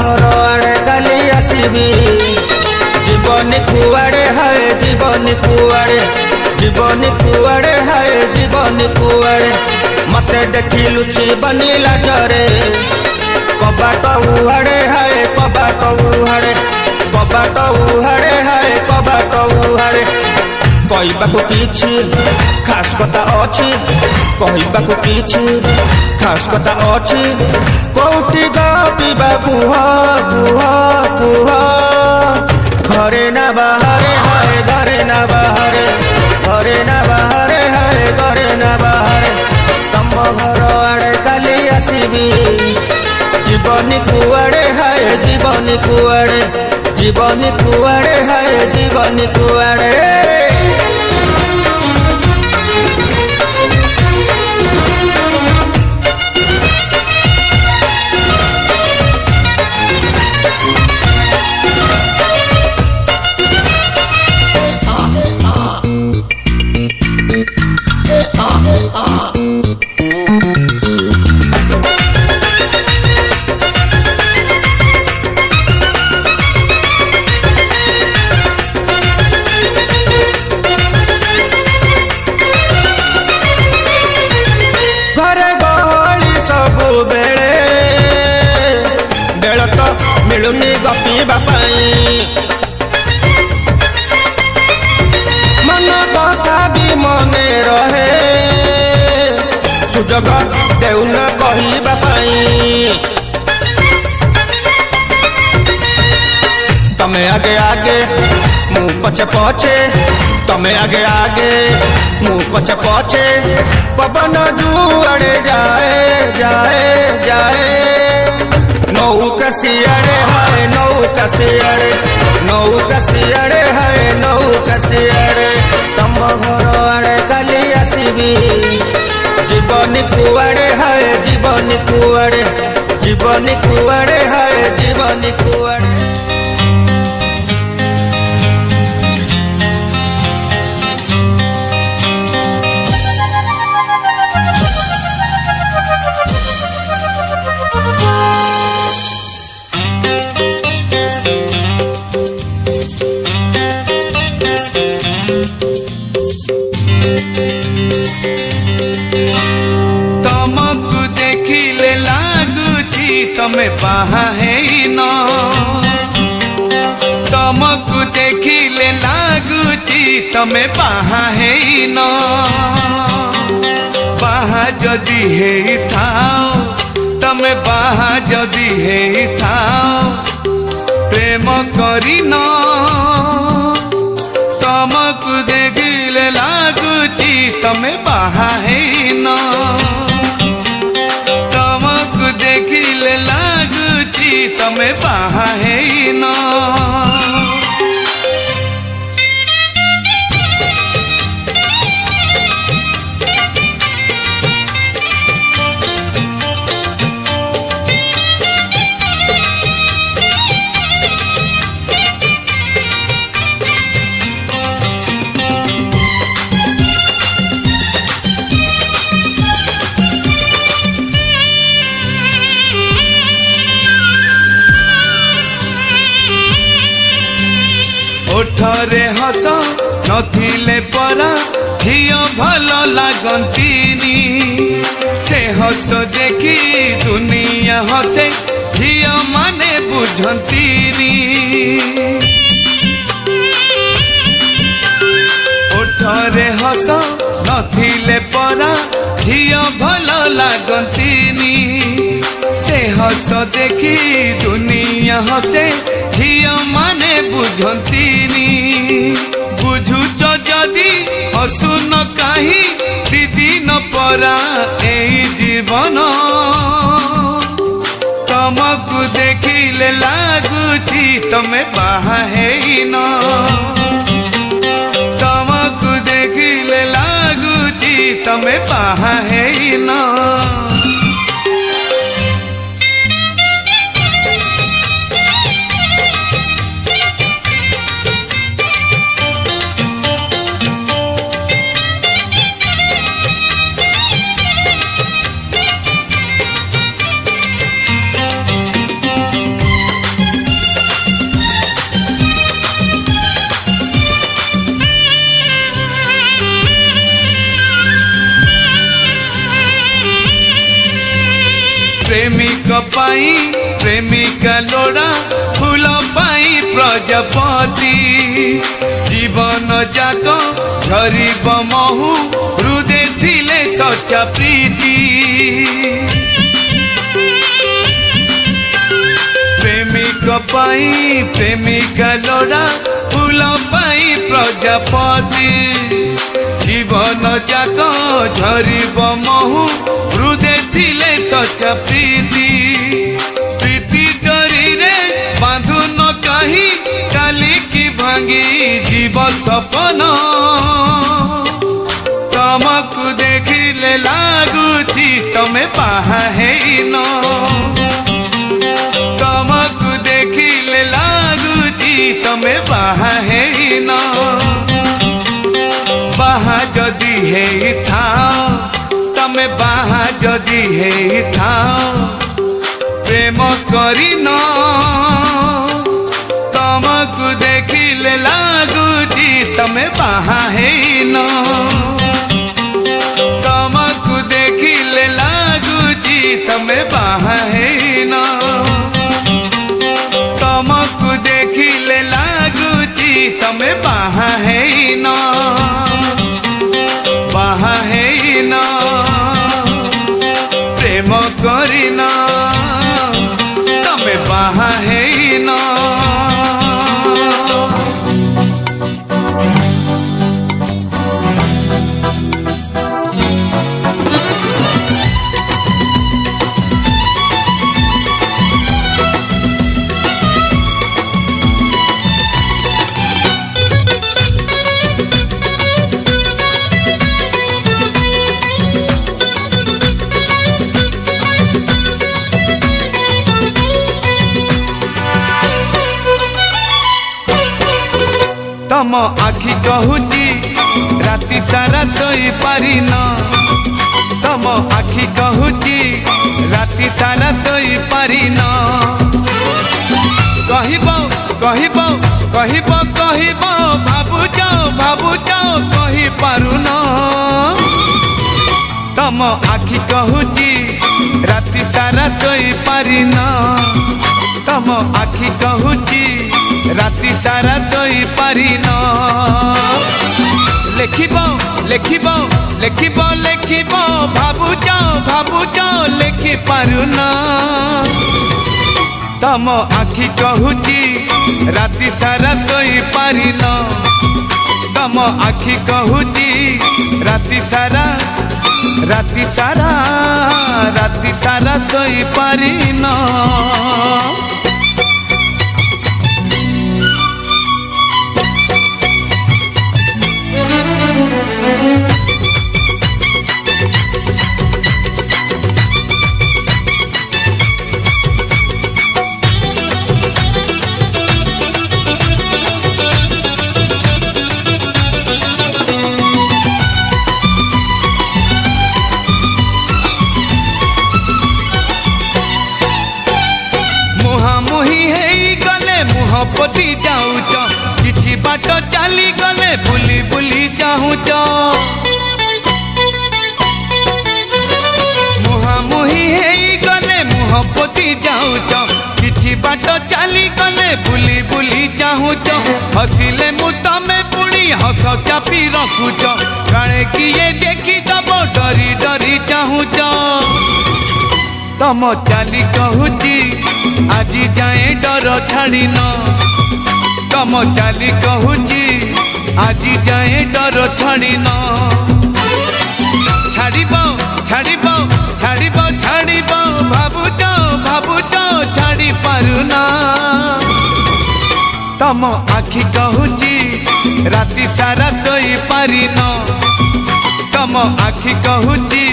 घर आड़े काली आसबी जीवन कुआड़े हाय जीवन कुआड़े जीवन कुआड़े हाय जीवन कुआड़े मते देखी लुची बनी लाजरे कबाट उहाड़े हाय कबाट उहाड़े कबाट उहाड़े हाय कबाट उहाड़े कहबाकू किछि खास कथा अछि कहबाकू किछि खास कथा अछि कोउटी गपिबा कुह कुह कुह घरे ना बाहरे हाय घरे ना बाहरे घरे ना बाहरे हाय घरे ना बाहरे तम घर आड़े काली आसबी जीवन कुआड़े हाय जीवन कुआड़े जीवन कुआड़े हाय जीवन कुआड़े मिलुनी गपीबा मन कथा भी मने रहे सुजग देउन कहबा तमे आगे आगे मु पछे पछे तमे आगे आगे मु पछे पछे पवन जुआड़े जाए जाए जाए नौका सियाड़े हाय नौका सियाड़े नौका सियाड़े हाय नौका सियाड़े तम घर आड़े काली आसबी जीवन कुआड़े हाय जीवन कुआड़े जीवन कुआड़े हाय जीवन कुआड़े तमकु देखिले लागुची तमे बाहा है न तमकु देखिले लागुची तमे बाहा है न बाहा जदि है थाओ तमे बाहा जदि है थाओ प्रेम करी न तमकु देखिले लागुची तमे बाहा है न तमकु देखिले लागुची तमे बाहा है न ओठरे हस नथिले परा झियो भल लागंतीनी से हस देखी दुनिया हसे झियो माने बुझंतीनी ओठरे हस नथिले परा झियो भल लागंतीनी से हस देखी दुनिया हसे झियो माने बुझंतीनी बुझुच जदि हसुन कहीं दीदी न परा एही जीवन तमकु देखिले लागुची तमे बाहा है न तमकु देखिले लागुची तमे बाहा है न पाई प्रेमिका लोड़ा फूल पाई प्रजापति जीवन जाक झरिब महु हृदय थिले सच्चा प्रीति प्रेमिका पाई प्रेमिका लोड़ा फूल पाई प्रजापति जीवन जाक झरिब महु हृदय थिले सच्चा प्रीति प्रीति डरी रे बांधु न कहीं काली की भांगी जीव सपन तमकु देखिले लागुची तमे बाहा हेइन तमकु देखिले लागुची तमे बाहा हेइन बाहा जदि हेई थाओ तमे बाहा जदि हेई थाओ प्रेम करिन तमकु देखिले लागुची तमे बाहा हेइन तमकु देखिले लागुची तमे बाहा हेइन तमकु देखिले लागुची तमे बाहा हेइन बाहा हेइन प्रेम करिन तमे बाहा हेइन तम आखि कहूची राति सारा सोई पारिन तम आखि कहूची राति सारा सोई पारिन कहिब कहिब कहिब कहिब भाबु जाओ कहि पारुन तम आखि कहूची राति सारा सोई पारिन तम आखि कहूची राति सारा सोई पारिन लेखिब लेखिब लेखिब लेखिब भाबु जाओ लेखि पारुन तम आखि कहूची राति सारा सोई पारिन तम आखि कहूची राति सारा सोई पारिन पति जाऊच किछि बाट चली गले बुली बुली जाऊच मुहामुही हेई गले मुह पति जाऊच किछि बाट चली गले बुली बुली जाऊच हसिले मु तमे पुणी हस चापी रखुच काणे किए देखी दब डरी डरी चाहूच तम चाली कहूची आजी जाए डर छाड़िन तम चाली कहूची आजी जाए डर छाड़िन छाड़िब छाड़िब छाड़िब छाड़िब भाबुच छाड़ी पारुन तम आखि कहूची राति सारा सोई पारिन तम आखि कहूची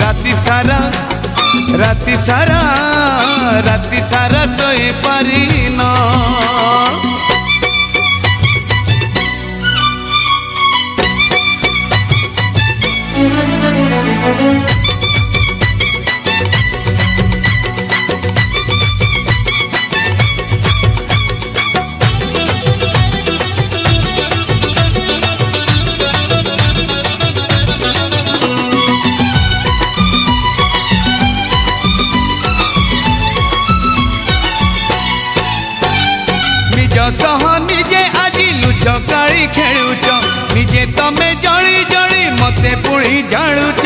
राति सारा सोई पारिन सह निजे आजी लुच काली खेलुच निजे तमे जड़ी जड़ी मते पुणी जाणुच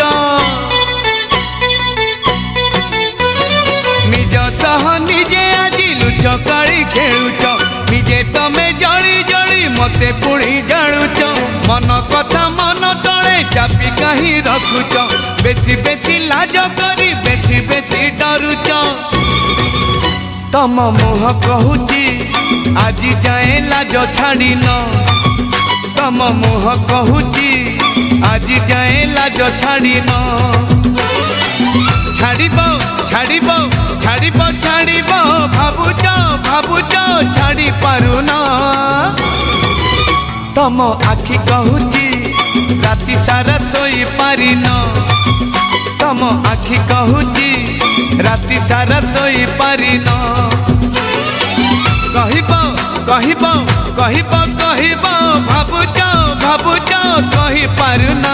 निज सह निजे आजी लुच काली खेलुच निजे तमे जड़ी जड़ी मते पुणी जाणुच मन कथा मन तले चापी कहीं रखुच बेसी बेसी लाज करी बेसी बेसी डरुच तम मुह कहूची आजी जाए लाज छाड़ी न तम मुह कहूची आजी जाए लाज छाड़ी न छाड़ब छाड़ब छाड़ब छाड़ब भावुच भावुच छाड़ी पारु न तम आखि कहूची राति सारा सोई पारि न तम आखि कहूची राति सारा सोई पारि न कहब कहब कहब कहब भावुच भावुच कहि पारु न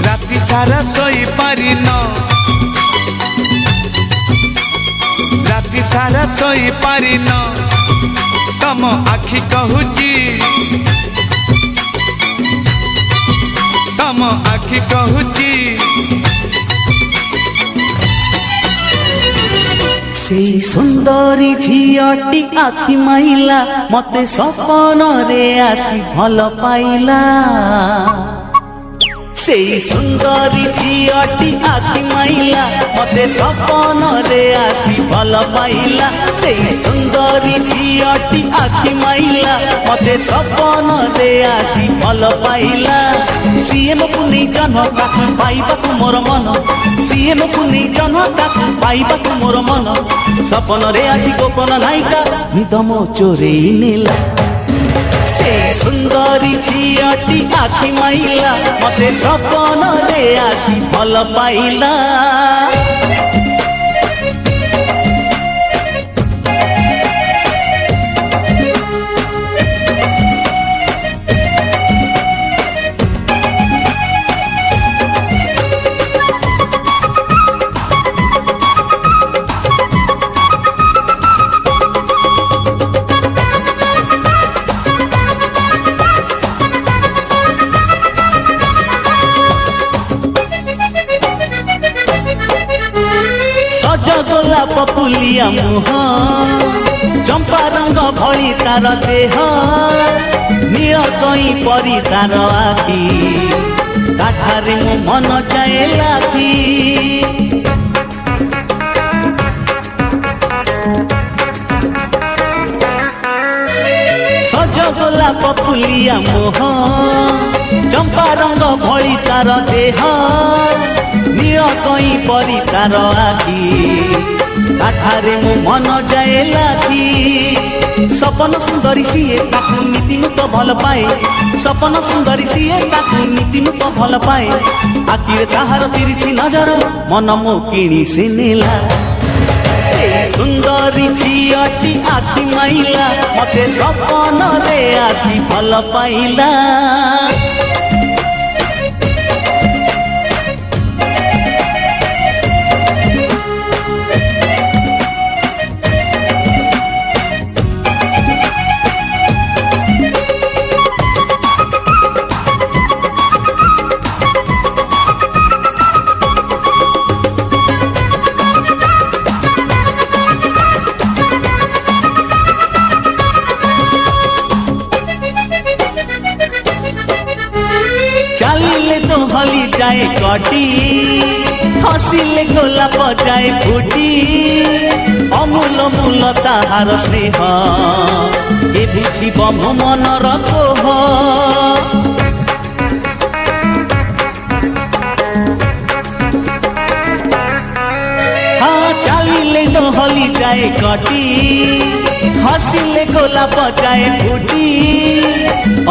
राति सारा सोई पारि न राति सारा सोई पारि न तम आखि कहूची तम आखि कहूची से सुंदरी झीटी आखि माइला मते सपन रे आसी भल पाइला से सुंदरी झीटी आखि माइला मते सपन रे आसी भल पाइला से सुंदरी झीटी आखि माइला मते सपन रे आसी भल पाइला सीएम पुनी जनता पाइबा मोर मन सीएम पुनी जनता पाइबा मोर मन सपन रे आसी गोपन नायिका निदम चोरे नेला से सुंदरी झीटी आखि माइला मते सपन रे आसी भल पाइला गोलाप पुलिया मुह चंपा रंग भली तार देह नील कई परी तार आखि काठारे मो मन चाहे लाखी सज गोलाप पुलिया मुह चंपा रंग भली तार देह नील कई परी तार आखि काठारे मो मन जाए लाखी सपन सुंदरी सीए ताकू नीति तो भल पाए सपन सुंदरी सीए ताकू नीति तो भल पाए आखिरे ताहार तिरछी नजर मन मो किणी से नेला से सुंदरी झीटी आखि माइला मते सपन रे आसी भल पाइला चालिले तो हली जाए कटी हसिले गोलाप जाए फुटी अमूल मूल ताहार स्नेह ए बुझिब मो मनर कोह हाँ चालिले तो हली जाए कटी हसिले गोलाप जाए फुटी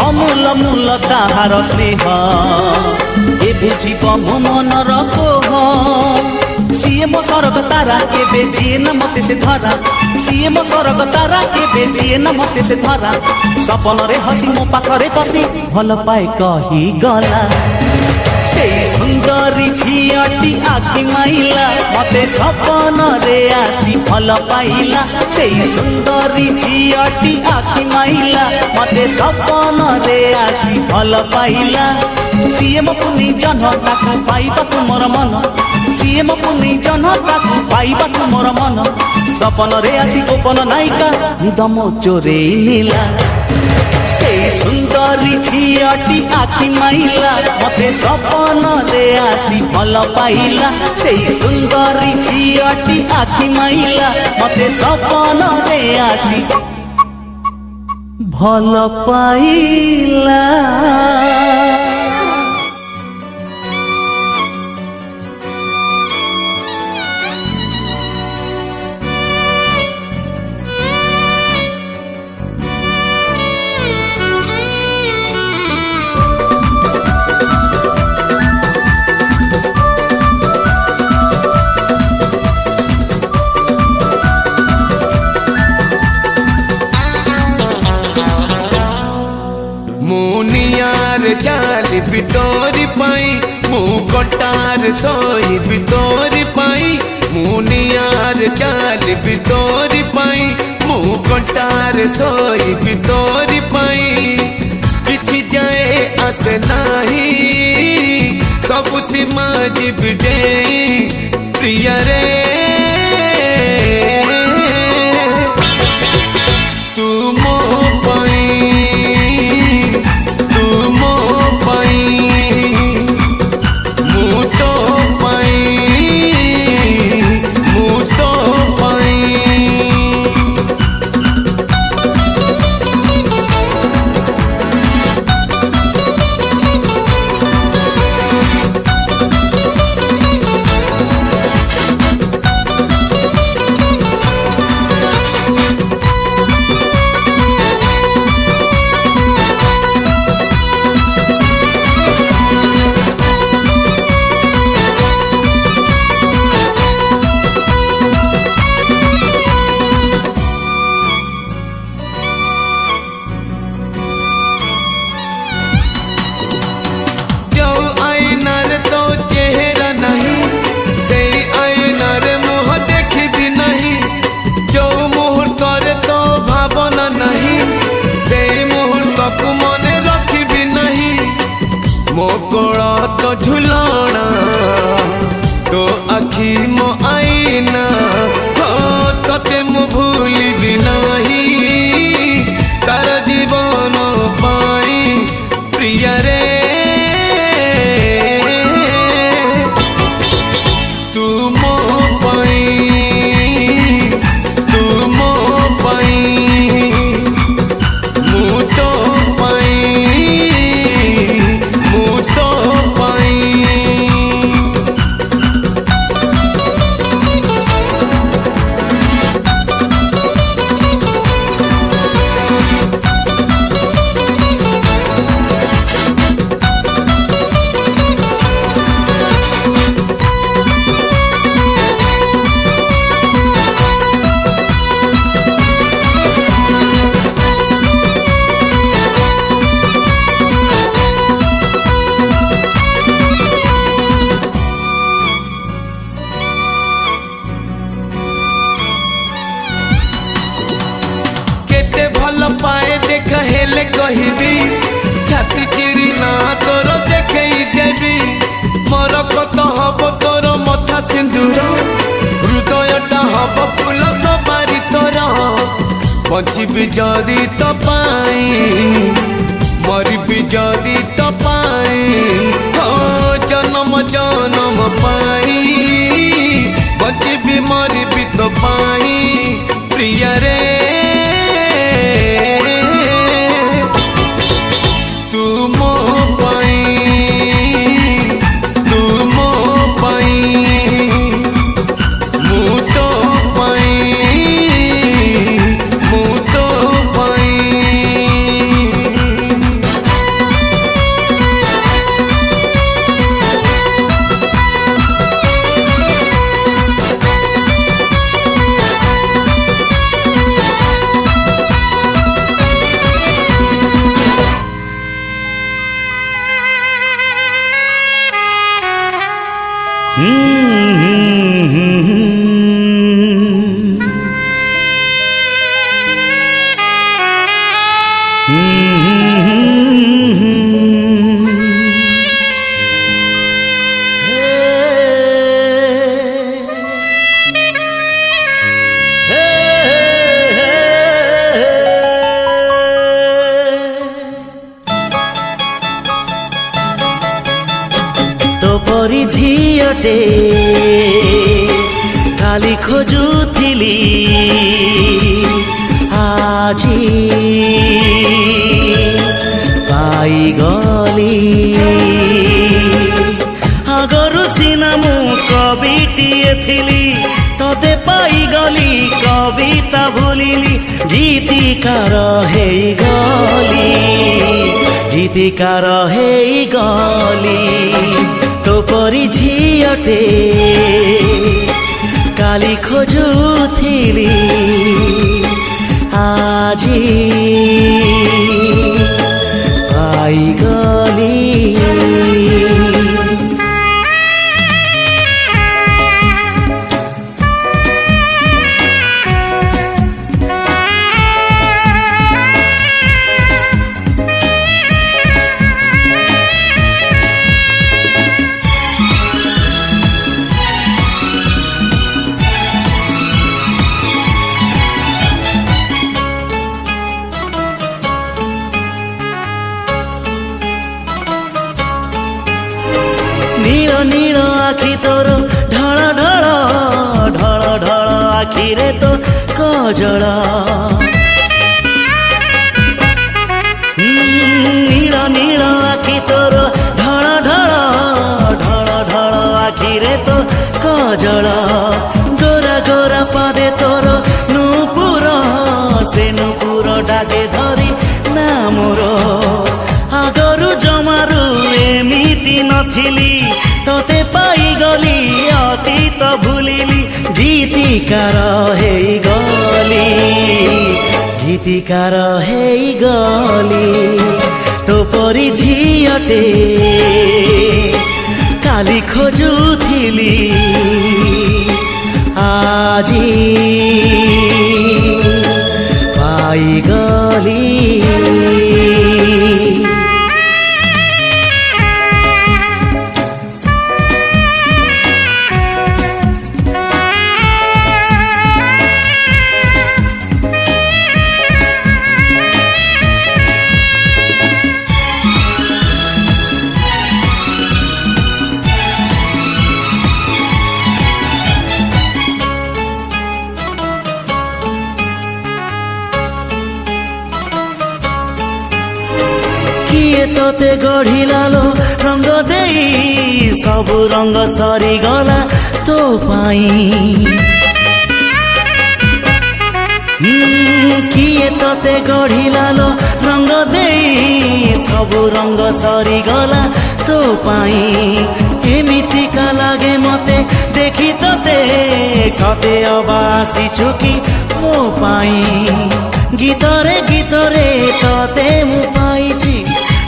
अमूल मूल ताहार स्नेह ए बुझिब मो मनर कोह सीएम सरग तारा केबे दिए न मते से धरा सीएम सरग तारा केबे दिए न मते से धरा सपन रे हसी मो पाखरे कसी भल पाए कही गला सेई सुंदरी झियटी आखि माइला मते सपन रे आसी भल पाइला सेई सुंदरी झियटी आखि माइला मते सपन रे आसी भल पाइला सीएम पुनी जनता को पाइबा तुमर मन सीएम पुनी जनता को पाइबा तुमर मन सपन रे आसी गोपन नायिका दम चोरे नीला सेई सुंदरी झियटी आखि माइला मते सपन रे आसी भल पाइला सेई सुंदरी झियटी आखि माइला मते सपन रे आसी भल पाइला। चाली बितोरी पाई मु कटार सोई बितोरी पाई मुनियार चाली बितोरी पाई मु कटार सोई बितोरी पाई किछि जाए आस नाही सब सीमा जीविटे प्रिय रे तू मो तो झुलाना तो आखि मो आईना हो तते मु भूली भी नहीं सारा जीवन पाई प्रिय रे तू मो पाई तू मो पाई मु तो पाई मु तो पाए देख हेले कहबी छाती चिरी ना तोर देखे देवी मोर कत हब तोर मथा सिंदूर हृदयटा हब फूल सबारी तोर बंचिबी जदि तो पाई मरिबी जदि तो पाई जन्म जन्म पाई बंचिबी मरिबी तो पाई प्रिय रे ଝିଅଟେ କାଲି ଖୋଜୁଥିଲି ଆଜି ପାଇଗଲି ଆଗରୁ ସିନା ମୁଁ କବିଟିଏ ଥିଲି ତତେ ପାଇଗଲି କବିତା ଭୁଲିଲି ଗୀତିକାର ହେଇଗଲି ଗୀତିକାର ହେଇଗଲି ତୋ ପରି ଝିଅଟେ କାଲି ଖୋଜୁଥିଲି ଆଜି ପାଇଗଲି नील नील आखि तोर ढळ ढळ ढळ ढळ आखिरे तो कजळ नील नील आखि तोर ढळ ढळ ढळ ढळ आखिरे तो कजळ गोरा गोरा पादे तोर नुपुर से नुपुर डाके धरी ना मोर आगरू जमारू एमिति नथिली तोते पाइगली अतीत भूलिली गीतिकार ହେଇଗଲି गीतिकार ହେଇଗଲି तो परी झियटे काली खोजुथिली आजी पाइगली किए तोते गढ़िलालो रंग देई सबु रंग सरी गला तो पाई किए तोते गढ़िलालो रंग देई सबु रंग सरी गला तो पाई एमिति का लागे मते देखी तोते सते अबासी चुकी मो पाई गीतरे गीतरे तोते मु पाइछि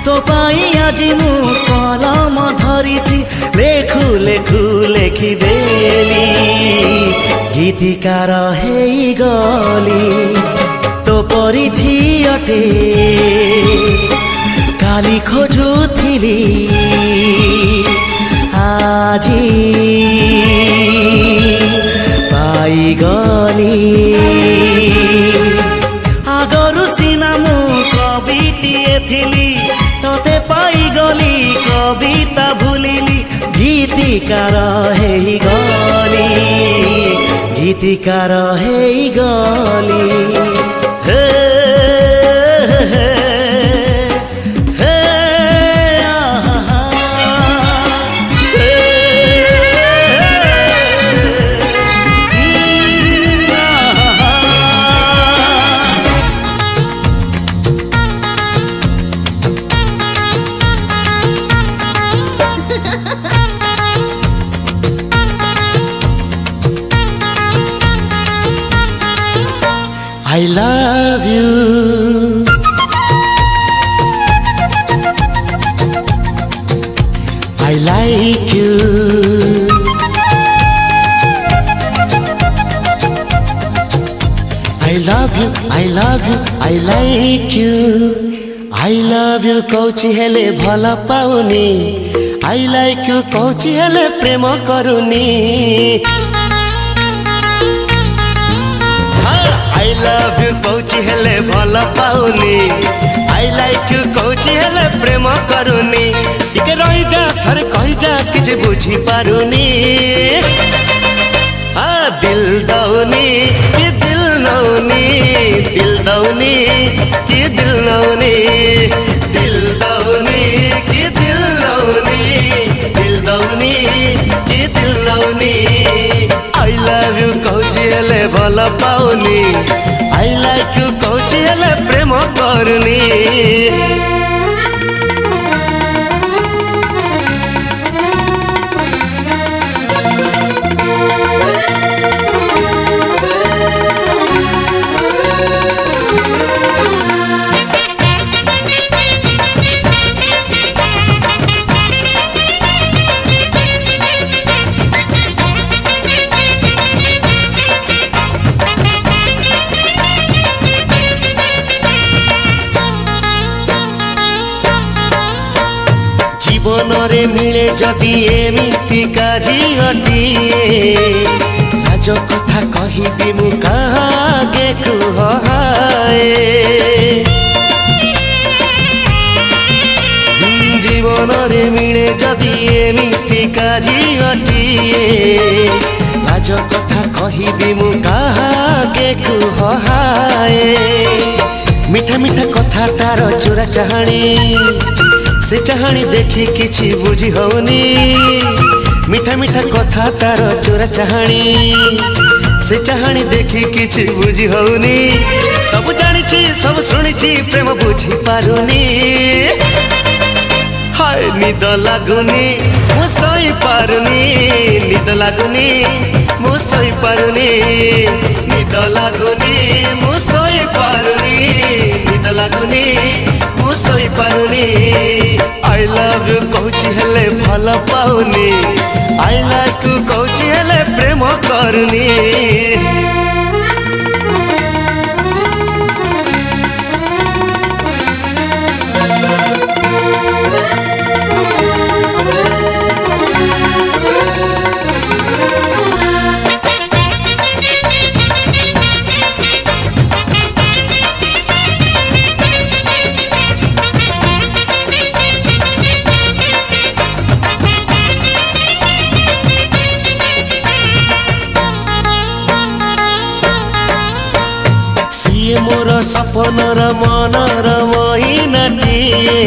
तो पाई आज मु कलम धरिछि लेखु लेखु लेखिदेली गीतिकार ହେଇଗଲି तो परी झियटे काली खोजुथिली आजी पाइगली आगरू सिना मु कविटिए थिली तोते पाइगली कविता भूलिली गीतिकार ହେଇଗଲି गीतिकार ହେଇଗଲି हे हे हे आहा हे I love you. I like you. I love you. I love you. I like you. I love you Cauchy हेले भला पाउनी. I like you कौची हेले प्रेम करुनी. I I love you Cauchy हेले भल पाउनी आई लाइक यू कौची हेले प्रेम करुनी टिके रही जा थरे कही जा किछि बुझी पारुनी दिल दौनी कि दिल नौनी दिल दौनी कि दिल नौनी दिल दौनी कि दिल नौनी दिल दौनी कि दिल नौनी आई लव यू कौची हेले भल पाउनी आई लाइक यू कौची हेले प्रेम करुनी जीवन रे मिले जदि एमिति काजी हटिए लाज कथा कहिबी मु कागे कुहाए जीवन रे मिले जदि एमिति काजी हटिए लाज कथा कहिबी मु कागे कुहाए मीठा मीठा कथा तार चोरा चाहाणी से चाहाणी देखी किछि बुझी होनी मीठा मीठा कथा तार चोरा चाहाणी से चाहाणी देखी किछि बुझी होनी सब जानिछि सब सुनिछि प्रेम बुझी पारुनी हाय निद लागुनी मु सोई पारुनी निद लागुनी मु सोई पारुनी निद लागुनी मु सोई पारुनी निद लागुनी मु सोई पारुनी आई लव यू कौची हेले भल पाउनी आई लाइक यू कौची हेले प्रेम करुनी मोर सपनर मनर महिनाटिए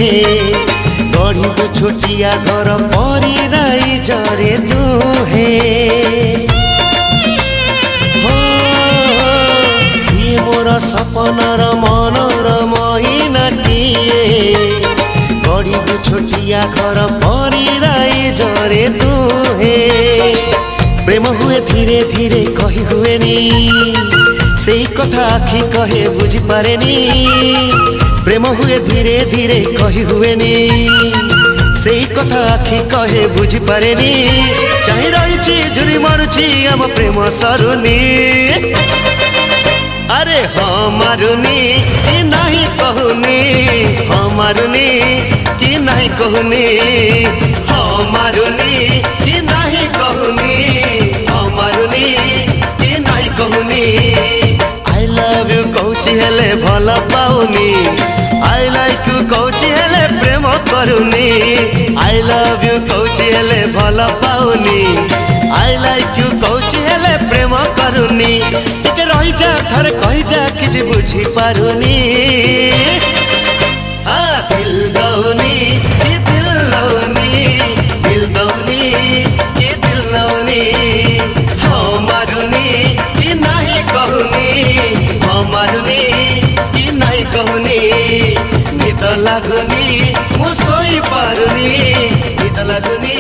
गढ़ी छोटिया घर परी राई जरे दुहे सी मोर सपनर मनर महिनाटिए गढ़ी छोटिया घर परी राई जरे दुहे प्रेम हुए धीरे धीरे कही हुएनी से कथा आखि कहे बुझी पारेनी प्रेम हुए धीरे धीरे कही हुएनी से कथा आखि कहे बुझी पारेनी चाहि रही झुरी मारुची आम प्रेम सरुनी अरे हाँ मारुनी कि नहीं कहूनी हाँ मारुनी कि नहीं कहूनी हाँ मारुनी कि नहीं कहूनी हाँ मारुनी कि नहीं कहूनी आई लव यू कौची हेले भल पाउनी आई लाइक यू कौची हेले प्रेम करुनी आई लव यू कौची हेले भल पाउनी आई लाइक यू कौची हेले प्रेम करुनी टिके रही जा थरे कही जा किछि बुझी पारुनी दिल दौनी कि दिल नौनी दिल दौनी कि दिल नौनी हाँ मारुनी कि नहीं कहूनी हाँ मारुनी कि नहीं कहूनी निद लागुनी मु सोई पारुनी निद लागुनी